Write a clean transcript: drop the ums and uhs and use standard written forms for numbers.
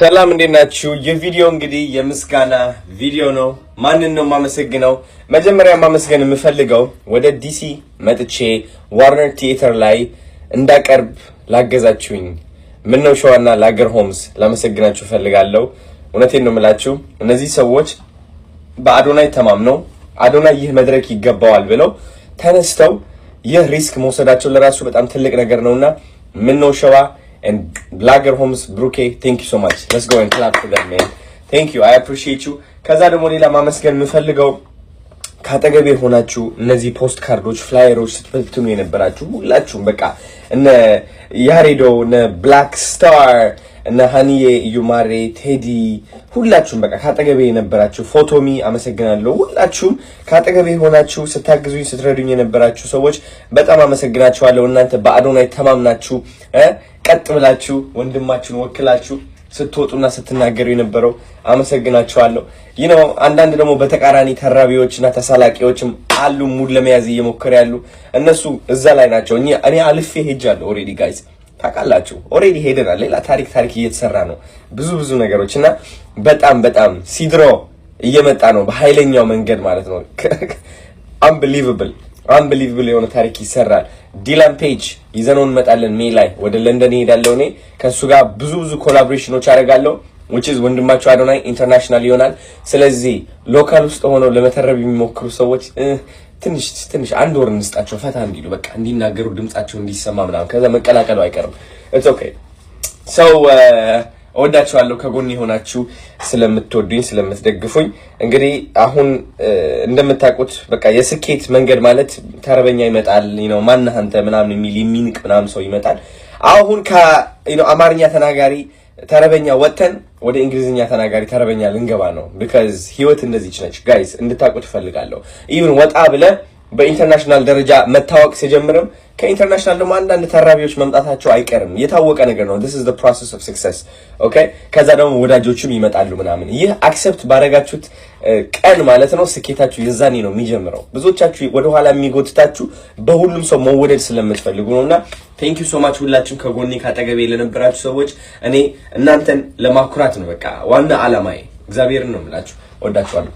ሰላም እንዴት ናችሁ? የቪዲዮ እንግዲህ የምስጋና ቪዲዮ ነው። ማንን ነው ማመሰግነው? መጀመሪያ ማመስገን የምፈልገው ወደ ዲሲ መጥቼ ዋርነር ቲያትር ላይ እንዳቀርብ ላገዛችሁኝ ምነው ሸዋና ላገር ሆምስ ላመሰግናችሁ ፈልጋለሁ። እውነቴን ነው የምላችሁ። እነዚህ ሰዎች በአዶናይ ተማምነው አዶናይ ይህ መድረክ ይገባዋል ብለው ተነስተው ይህ ሪስክ መውሰዳቸው ለራሱ በጣም ትልቅ ነገር ነውና ምነው ሸዋ and Lager Homes Bruke, thank you so much. Let's go and clap for them, man. Thank you. I appreciate you. ከዛ ደግሞ ሌላ ማመስገን የምፈልገው ካጠገቤ ሆናችሁ እነዚህ ፖስት ካርዶች ፍላየሮች ስትበትኑ የነበራችሁ ሁላችሁም በቃ እነ ያሬዶ እነ ብላክ ስታር እነ ሃኒዬ ዩማሬ ቴዲ ሁላችሁም በቃ ካጠገቤ የነበራችሁ ፎቶሚ አመሰግናለሁ። ሁላችሁም ካጠገቤ ሆናችሁ ስታግዙኝ ስትረዱኝ የነበራችሁ ሰዎች በጣም አመሰግናችኋለሁ። እናንተ በአዶናይ ተማምናችሁ ቀጥ ብላችሁ ወንድማችሁን ወክላችሁ ስትወጡና ስትናገሩ የነበረው አመሰግናችኋለሁ። አንዳንድ ደግሞ በተቃራኒ ተራቢዎችና ተሳላቂዎችም አሉ ሙድ ለመያዝ እየሞከሩ ያሉ እነሱ እዛ ላይ ናቸው። እኔ አልፌ ሄጃለሁ ኦሬዲ ጋይስ ታውቃላችሁ። ኦሬዲ ሄደናል። ሌላ ታሪክ እየተሰራ ነው ብዙ ነገሮችና በጣም ሲድሮ እየመጣ ነው በኃይለኛው መንገድ ማለት ነው። አንቢሊቨብል የሆነ ታሪክ ይሰራል። ዲላን ፔጅ ይዘነው እንመጣለን። ሜይ ላይ ወደ ለንደን ሄዳለሁ። እኔ ከሱ ጋር ብዙ ኮላቦሬሽኖች አደርጋለሁ which is ወንድማቸው አዶናይ ኢንተርናሽናል ይሆናል። ስለዚህ ሎካል ውስጥ ሆነው ለመተረብ የሚሞክሩ ሰዎች ትንሽ አንድ ወር እንስጣቸው ፈታ እንዲሉ በቃ እንዲናገሩ ድምጻቸው እንዲሰማ ምናምን ከዛ መቀላቀሉ አይቀርም። it's okay so እወዳችኋለሁ ከጎኔ ሆናችሁ ስለምትወዱኝ ስለምትደግፉኝ። እንግዲህ አሁን እንደምታውቁት በቃ የስኬት መንገድ ማለት ተረበኛ ይመጣል ማነህ አንተ ምናምን የሚንቅ ምናምን ሰው ይመጣል። አሁን አማርኛ ተናጋሪ ተረበኛ ወጥተን ወደ እንግሊዝኛ ተናጋሪ ተረበኛ ልንገባ ነው። because ህይወት እንደዚህ ነች ጋይስ እንድታውቁት ፈልጋለሁ። even ወጣ ብለ በኢንተርናሽናል ደረጃ መታወቅ ሲጀምርም ከኢንተርናሽናል ደግሞ አንዳንድ ተራቢዎች መምጣታቸው አይቀርም። የታወቀ ነገር ነው። this is the process of success okay ከዛ ደግሞ ወዳጆችም ይመጣሉ ምናምን። ይህ አክሰፕት ባረጋችሁት ቀን ማለት ነው ስኬታችሁ የዛኔ ነው የሚጀምረው። ብዙዎቻችሁ ወደ ኋላ የሚጎትታችሁ በሁሉም ሰው መወደድ ስለምትፈልጉ ነውና thank you so much ሁላችሁም ከጎኔ ካጠገቤ ለነበራችሁ ሰዎች። እኔ እናንተን ለማኩራት ነው በቃ ዋና አላማዬ። እግዚአብሔርን ነው የምላችሁ። ወዳችኋለሁ።